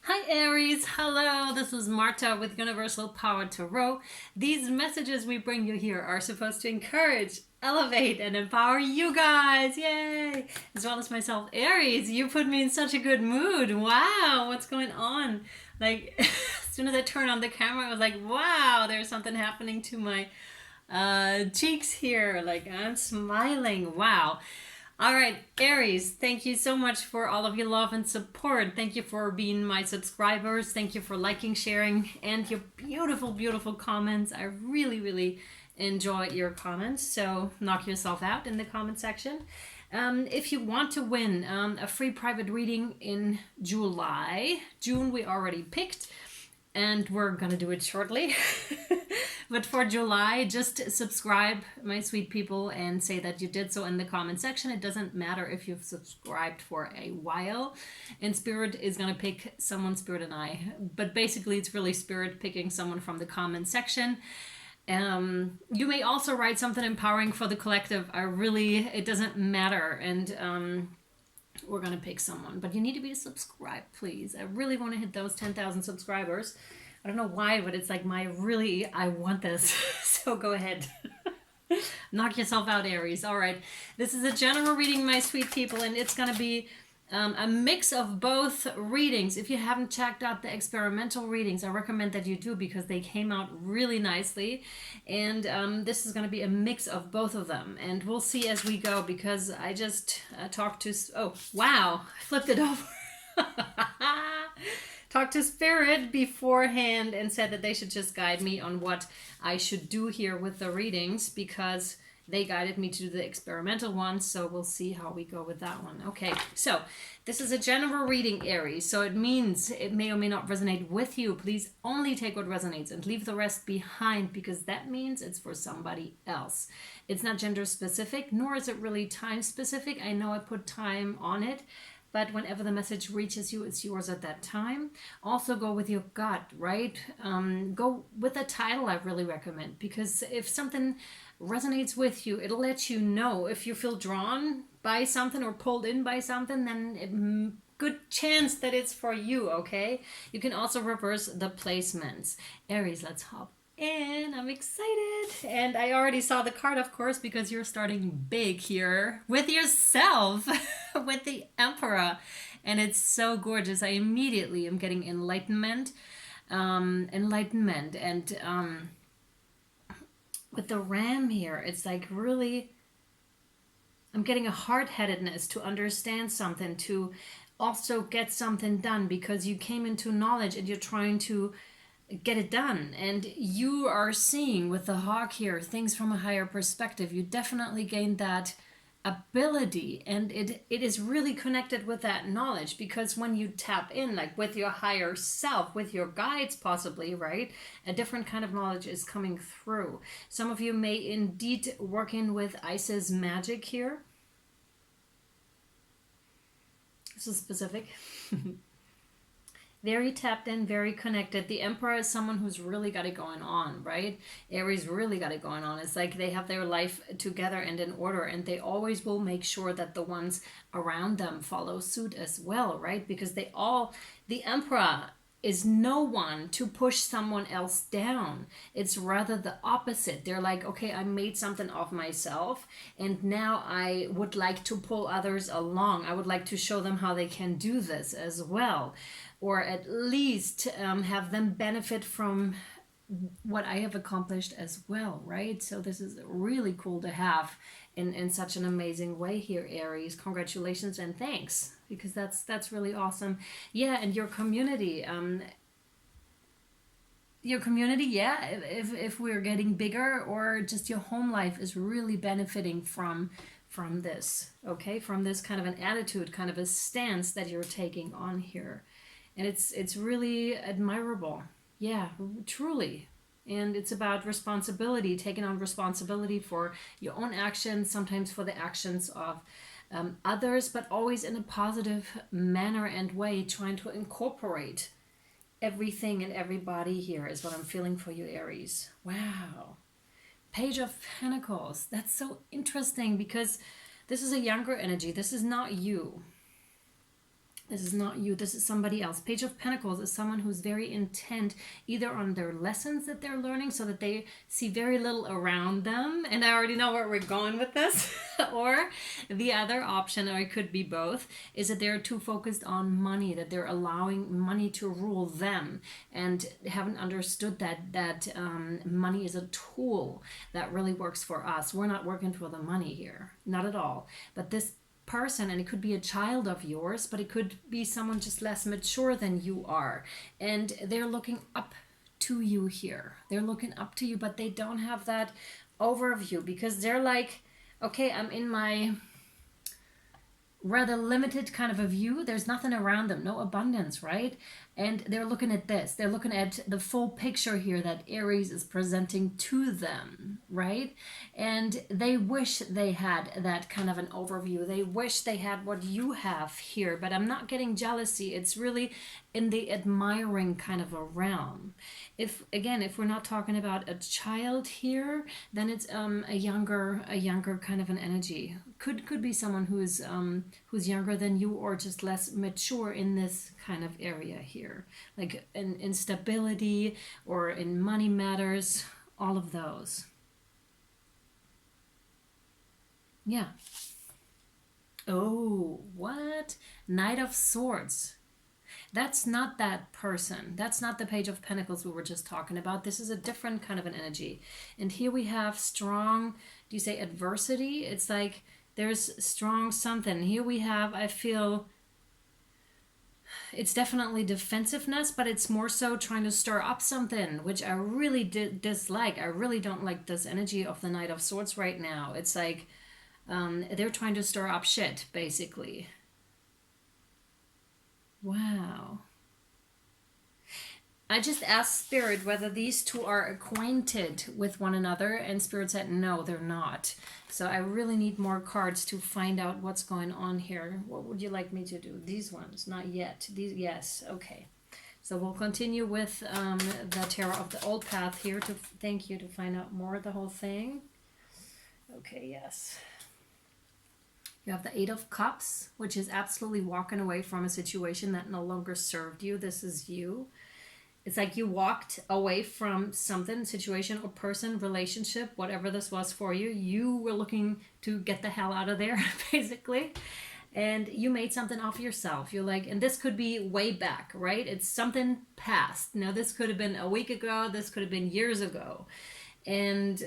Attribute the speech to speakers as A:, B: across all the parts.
A: Hi Aries, hello, this is Marta with Universal Power Tarot. These messages we bring you here are supposed to encourage, elevate, and empower you guys, yay! As well as myself, Aries, you put me in such a good mood. Wow, what's going on? Like, as soon as I turned on the camera, I was like, wow, there's something happening to my cheeks here. Like, I'm smiling, wow. All right, Aries, thank you so much for all of your love and support. Thank you for being my subscribers. Thank you for liking, sharing, and your beautiful, beautiful comments. I really, really enjoy your comments. So knock yourself out in the comment section. If you want to win a free private reading in July, June we already picked, and we're gonna do it shortly. But for July, just subscribe, my sweet people, and say that you did so in the comment section. It doesn't matter if you've subscribed for a while, and Spirit is gonna pick someone, Spirit and I, but basically it's really Spirit picking someone from the comment section. You may also write something empowering for the collective. It doesn't matter, and we're gonna pick someone, but you need to be subscribed, please. I really want to hit those 10,000 subscribers. I don't know why, but it's like I want this. So go ahead. Knock yourself out, Aries. All right. This is a general reading, my sweet people, and it's going to be a mix of both readings. If you haven't checked out the experimental readings, I recommend that you do because they came out really nicely. And this is going to be a mix of both of them. And we'll see as we go because I just talked to... Oh, wow. I flipped it over. Talked to Spirit beforehand and said that they should just guide me on what I should do here with the readings because they guided me to do the experimental one. So we'll see how we go with that one. Okay, so this is a general reading, Aries. So it means it may or may not resonate with you. Please only take what resonates and leave the rest behind because that means it's for somebody else. It's not gender specific, nor is it really time specific. I know I put time on it, but whenever the message reaches you, it's yours at that time. Also go with your gut, right? Go with the title, I really recommend, because if something resonates with you, it'll let you know. If you feel drawn by something or pulled in by something, then good chance that it's for you, okay? You can also reverse the placements. Aries, let's hop in. I'm excited. And I already saw the card, of course, because you're starting big here with yourself, with the Emperor. And it's so gorgeous. I immediately am getting enlightenment. And with the Ram here, it's like really, I'm getting a hard-headedness to understand something, to also get something done because you came into knowledge and you're trying to get it done, and you are seeing with the hawk here things from a higher perspective. You definitely gained that ability, and it is really connected with that knowledge because when you tap in like with your higher self, with your guides possibly, right, a different kind of knowledge is coming through. Some of you may indeed work in with Isis magic here. This is specific. Very tapped in, very connected. The Emperor is someone who's really got it going on, right? Aries really got it going on. It's like they have their life together and in order, and they always will make sure that the ones around them follow suit as well, right? Because the Emperor is no one to push someone else down. It's rather the opposite. They're like, okay, I made something of myself, and now I would like to pull others along. I would like to show them how they can do this as well, or at least have them benefit from what I have accomplished as well, right? So this is really cool to have in such an amazing way here, Aries. Congratulations and thanks, because that's really awesome. Yeah, and your community, yeah, if we're getting bigger, or just your home life is really benefiting from this, okay, from this kind of an attitude, kind of a stance that you're taking on here. And it's really admirable. Yeah, truly. And it's about responsibility, taking on responsibility for your own actions, sometimes for the actions of others, but always in a positive manner and way, trying to incorporate everything and everybody here is what I'm feeling for you, Aries. Wow. Page of Pentacles. That's so interesting because this is a younger energy. This is not you. This is not you. This is somebody else. Page of Pentacles is someone who's very intent either on their lessons that they're learning so that they see very little around them. And I already know where we're going with this. Or the other option, or it could be both, is that they're too focused on money, that they're allowing money to rule them and haven't understood that money is a tool that really works for us. We're not working for the money here. Not at all. But this person, and it could be a child of yours, but it could be someone just less mature than you are, and they're looking up to you here. They're looking up to you, but they don't have that overview because they're like, okay, I'm in my rather limited kind of a view. There's nothing around them, no abundance, right? And they're looking at this. They're looking at the full picture here that Aries is presenting to them, right? And they wish they had that kind of an overview. They wish they had what you have here, but I'm not getting jealousy. It's really in the admiring kind of a realm. If we're not talking about a child here, then it's a younger kind of an energy. Could be someone who's younger than you or just less mature in this kind of area here, like in instability or in money matters, all of those. Yeah. Oh, what? Knight of Swords. That's not that person. That's not the Page of Pentacles we were just talking about. This is a different kind of an energy. And here we have strong, do you say adversity? It's like there's strong something. Here we have, I feel, it's definitely defensiveness, but it's more so trying to stir up something, which I really dislike. I really don't like this energy of the Knight of Swords right now. It's like they're trying to stir up shit, basically. Wow. I just asked Spirit whether these two are acquainted with one another, and Spirit said no, they're not. So I really need more cards to find out what's going on here. What would you like me to do? These ones? Not yet. These, yes. Okay. So we'll continue with the Tarot of the Old Path here to thank you to find out more of the whole thing. Okay, yes. You have the Eight of Cups, which is absolutely walking away from a situation that no longer served you. This is you. It's like you walked away from something, situation or person, relationship, whatever this was for you. You were looking to get the hell out of there, basically. And you made something of yourself. You're like, and this could be way back, right? It's something past. Now, this could have been a week ago. This could have been years ago. And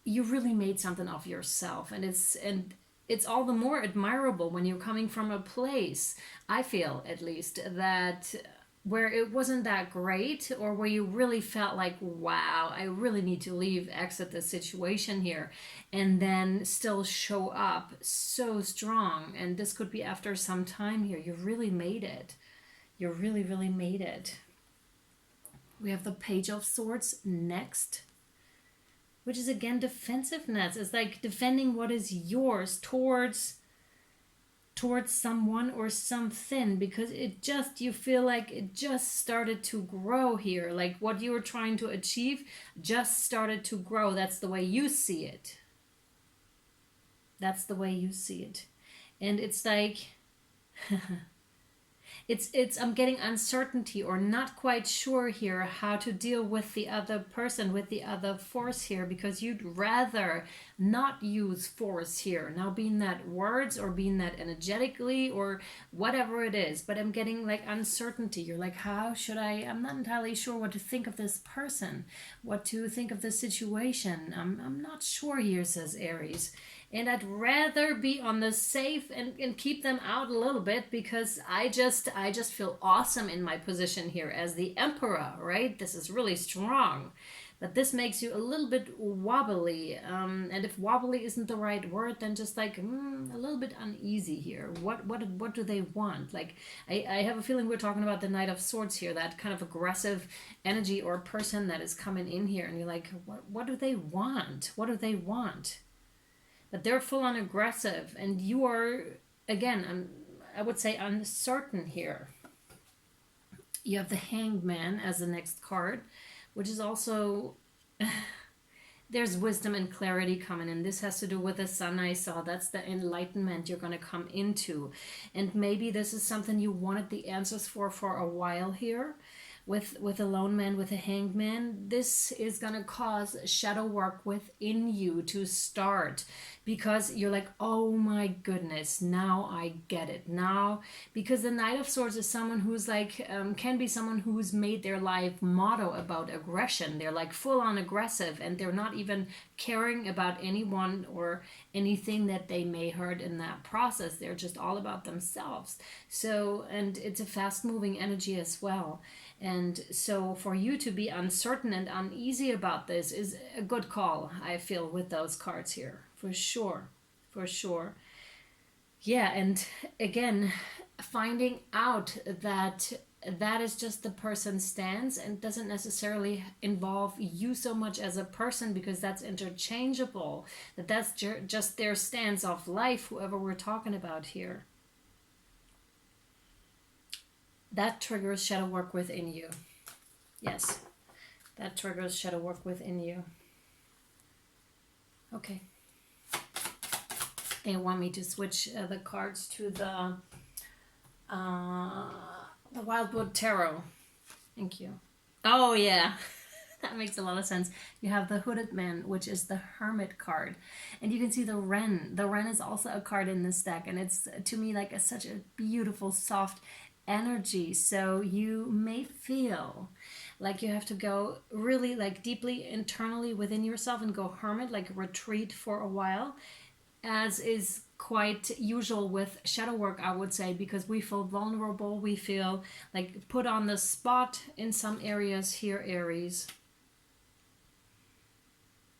A: you really made something of yourself. And it's all the more admirable when you're coming from a place, I feel at least, that where it wasn't that great, or where you really felt like, wow, I really need to leave, exit the situation here, and then still show up so strong. And this could be after some time here. You really made it. You really, really made it. We have the Page of Swords next, which is again defensiveness. It's like defending what is yours towards someone or something, because you feel like it just started to grow here. Like what you were trying to achieve just started to grow. That's the way you see it. That's the way you see it. And it's like it's I'm getting uncertainty or not quite sure here how to deal with the other person, with the other force here, because you'd rather not use force here. Now, being that words or being that energetically or whatever it is, but I'm getting like uncertainty. You're like, how should I'm not entirely sure what to think of this person, what to think of this situation. I'm not sure here, says Aries. And I'd rather be on the safe and keep them out a little bit, because I just feel awesome in my position here as the Emperor, right? This is really strong. But this makes you a little bit wobbly. And if wobbly isn't the right word, then just like a little bit uneasy here. What do they want? Like, I have a feeling we're talking about the Knight of Swords here, that kind of aggressive energy or person that is coming in here. And you're like, what do they want? What do they want? But they're full on aggressive, and you are, again, I would say uncertain here. You have the Hanged Man as the next card, which is also there's wisdom and clarity coming in. This has to do with the sun I saw. That's the enlightenment you're going to come into. And maybe this is something you wanted the answers for a while here. With a lone man, with a hanged man, this is going to cause shadow work within you to start, because you're like, oh my goodness, now I get it now. Because the Knight of Swords is someone who's like, can be someone who's made their life motto about aggression. They're like full on aggressive, and they're not even caring about anyone or anything that they may hurt in that process. They're just all about themselves. So, and it's a fast moving energy as well. And so for you to be uncertain and uneasy about this is a good call, I feel, with those cards here. For sure. For sure. Yeah, and again, finding out that that is just the person's stance and doesn't necessarily involve you so much as a person, because that's interchangeable. That's just their stance of life, whoever we're talking about here. That triggers shadow work within you. Yes, that triggers shadow work within you. Okay. They want me to switch the cards to the Wildwood Tarot. Thank you. Oh, yeah. That makes a lot of sense. You have the Hooded Man, which is the Hermit card. And you can see the Wren. The Wren is also a card in this deck. And it's, to me, like such a beautiful, soft energy. So you may feel like you have to go really like deeply internally within yourself and go hermit, like retreat for a while, as is quite usual with shadow work, I would say, because we feel vulnerable, we feel like put on the spot in some areas here, Aries.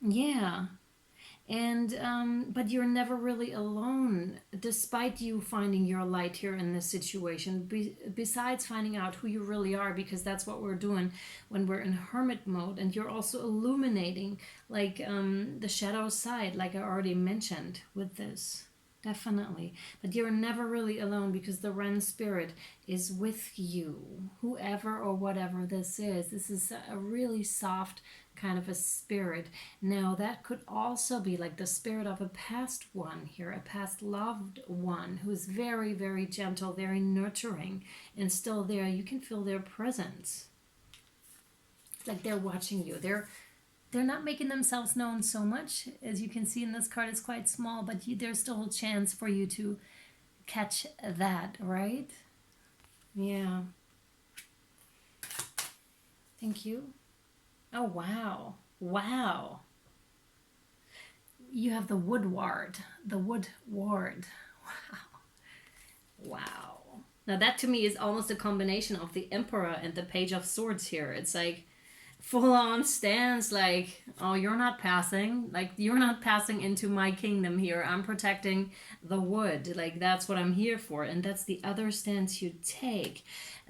A: Yeah. And but you're never really alone, despite you finding your light here in this situation, besides finding out who you really are, because that's what we're doing when we're in hermit mode. And you're also illuminating like the shadow side, like I already mentioned with this. Definitely. But you're never really alone, because the Wren spirit is with you, whoever or whatever this is. This is a really soft kind of a spirit. Now that could also be like the spirit of a past one here, a past loved one who's very, very gentle, very nurturing, and still there. You can feel their presence. It's like they're watching you. They're not making themselves known so much. As you can see in this card, it's quite small, but there's still a chance for you to catch that, right? Yeah. Thank you. Oh, wow. Wow. You have the Woodward. The Woodward. Wow. Wow. Now that to me is almost a combination of the Emperor and the Page of Swords here. It's like full-on stance, like, oh, you're not passing, like, you're not passing into my kingdom here. I'm protecting the wood, like, that's what I'm here for. And that's the other stance you take.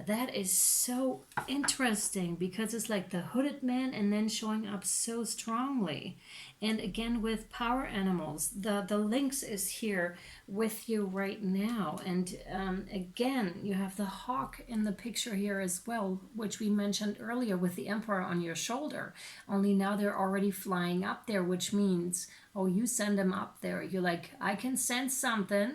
A: That is so interesting, because it's like the Hooded Man and then showing up so strongly. And again, with power animals, the lynx is here with you right now. And again, you have the hawk in the picture here as well, which we mentioned earlier with the Emperor on your shoulder. Only now they're already flying up there, which means, oh, you send them up there. You're like, I can sense something.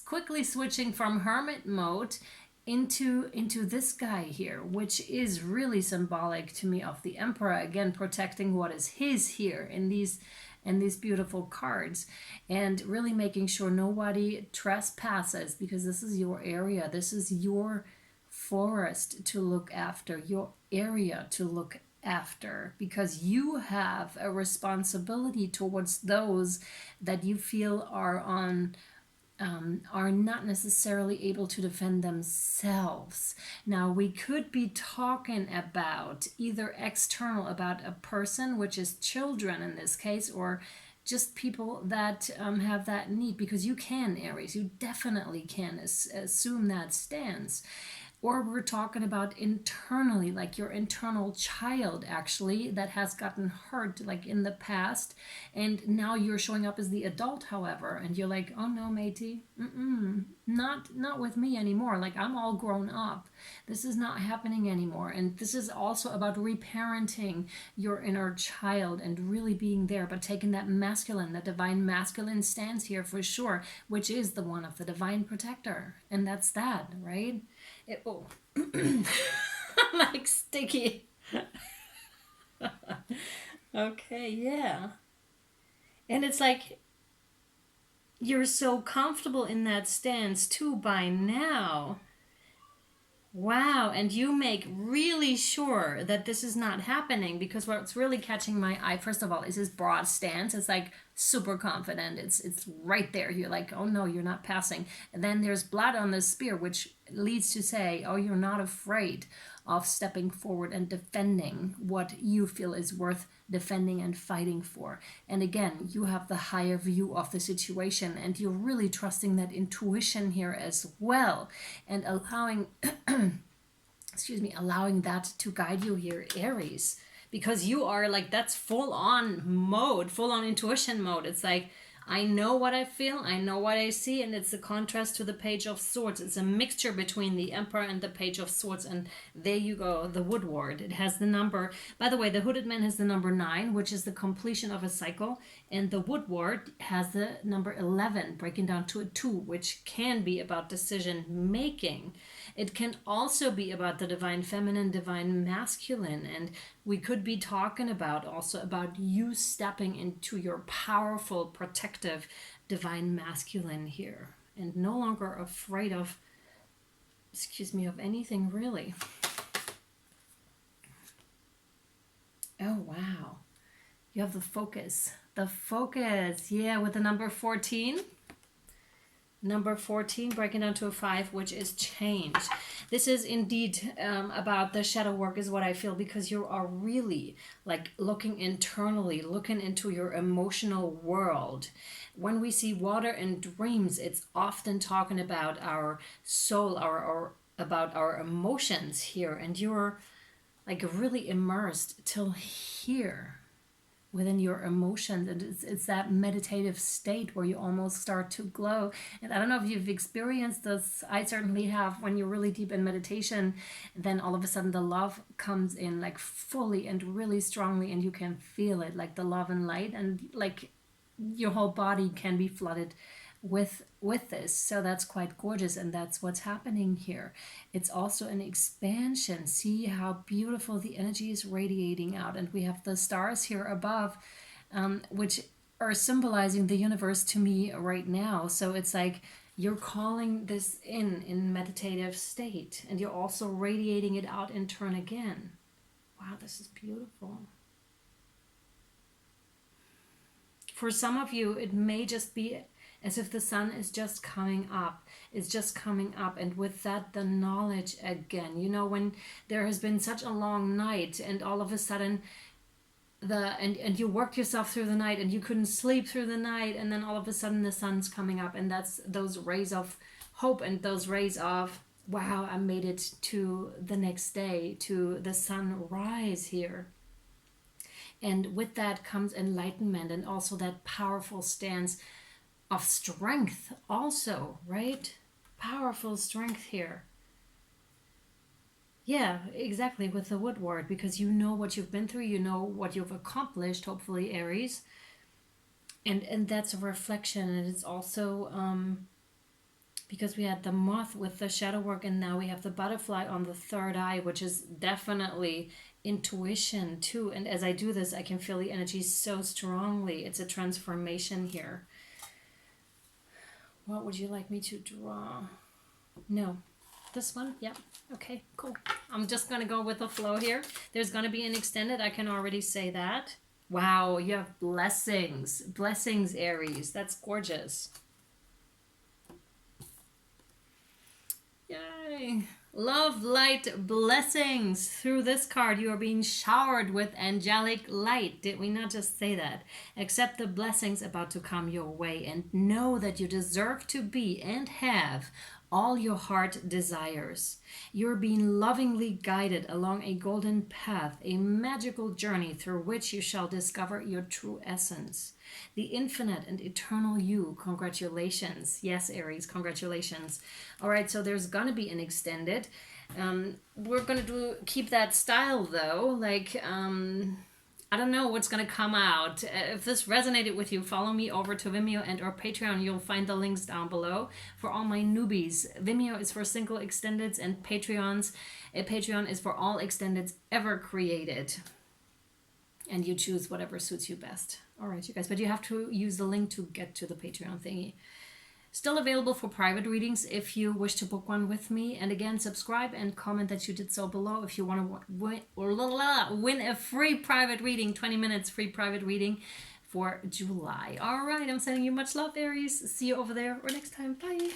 A: Quickly switching from hermit mode into this guy here, which is really symbolic to me of the Emperor, again protecting what is his here in these beautiful cards, and really making sure nobody trespasses, because this is your area, this is your forest to look after, your area to look after, because you have a responsibility towards those that you feel are not necessarily able to defend themselves. Now, we could be talking about either external, about a person, which is children in this case, or just people that have that need, because you can, Aries, you definitely can assume that stance. Or we're talking about internally, like your internal child actually that has gotten hurt like in the past, and now you're showing up as the adult, however, and you're like, oh no, matey, not with me anymore. Like, I'm all grown up. This is not happening anymore. And this is also about reparenting your inner child and really being there, but taking that masculine, that divine masculine stance here for sure, which is the one of the divine protector. And that's that, right? Oh, like sticky. Okay, yeah. And it's like you're so comfortable in that stance too by now. Wow, and you make really sure that this is not happening, because what's really catching my eye, first of all, is his broad stance. It's like super confident. It's right there. You're like, oh no, you're not passing. And then there's blood on the spear, which leads to say, oh, you're not afraid of stepping forward and defending what you feel is worth defending and fighting for. And again, you have the higher view of the situation, and you're really trusting that intuition here as well, and allowing allowing that to guide you here, Aries, because you are like, that's full on mode, full on intuition mode. It's like, I know what I feel, I know what I see, and it's a contrast to the Page of Swords. It's a mixture between the Emperor and the Page of Swords, and there you go, the Woodward. It has the number, by the way, the Hooded Man has the number 9, which is the completion of a cycle, and the Woodward has the number 11, breaking down to a 2, which can be about decision making. It can also be about the divine feminine, divine masculine, and we could be talking about also about you stepping into your powerful, protective, divine masculine here, and no longer afraid of, of anything really. Oh, wow. You have the focus. The focus, yeah, with the number 14. Number 14, breaking down to a 5, which is change. This is indeed about the shadow work, is what I feel, because you are really like looking internally, looking into your emotional world. When we see water and dreams, it's often talking about our soul, our about our emotions here, and you're like really immersed till here within your emotions, and it's that meditative state where you almost start to glow. And I don't know if you've experienced this, I certainly have. When you're really deep in meditation, then all of a sudden the love comes in like fully and really strongly, and you can feel it, like the love and light, and like your whole body can be flooded with this. So that's quite gorgeous, and that's what's happening here. It's also an expansion. See how beautiful the energy is radiating out, and we have the stars here above, which are symbolizing the universe to me right now. So it's like you're calling this in meditative state, and you're also radiating it out in turn again. Wow, this is beautiful. For some of you, it may just be as if the sun is just coming up. It's just coming up. And with that, the knowledge again. You know, when there has been such a long night, and all of a sudden and you worked yourself through the night, and you couldn't sleep through the night, and then all of a sudden the sun's coming up, and that's those rays of hope, and those rays of, wow, I made it to the next day, to the sunrise here. And with that comes enlightenment, and also that powerful stance of strength also, right? Powerful strength here. Yeah, exactly, with the Woodward, because you know what you've been through, you know what you've accomplished, hopefully, Aries. And that's a reflection, and it's also because we had the moth with the shadow work, and now we have the butterfly on the third eye, which is definitely intuition too. And as I do this, I can feel the energy so strongly. It's a transformation here. What would you like me to draw? No. This one? Yep. Okay, cool. I'm just going to go with the flow here. There's going to be an extended. I can already say that. Wow, you have blessings. Blessings, Aries. That's gorgeous. Yay. Love, light, blessings. Through this card, you are being showered with angelic light. Did we not just say that? Accept the blessings about to come your way, and know that you deserve to be and have all your heart desires. You're being lovingly guided along a golden path, a magical journey through which you shall discover your true essence, the infinite and eternal you. Congratulations. Yes, Aries, congratulations. All right, so there's gonna be an extended. We're gonna keep that style though, like I don't know what's going to come out. If this resonated with you, follow me over to Vimeo and or Patreon. You'll find the links down below for all my newbies. Vimeo is for single extendeds and Patreons. Patreon is for all extendeds ever created. And you choose whatever suits you best. All right, you guys. But you have to use the link to get to the Patreon thingy. Still available for private readings if you wish to book one with me. And again, subscribe and comment that you did so below if you want to win a free private reading, 20 minutes free private reading for July. All right, I'm sending you much love, Aries. See you over there or next time. Bye.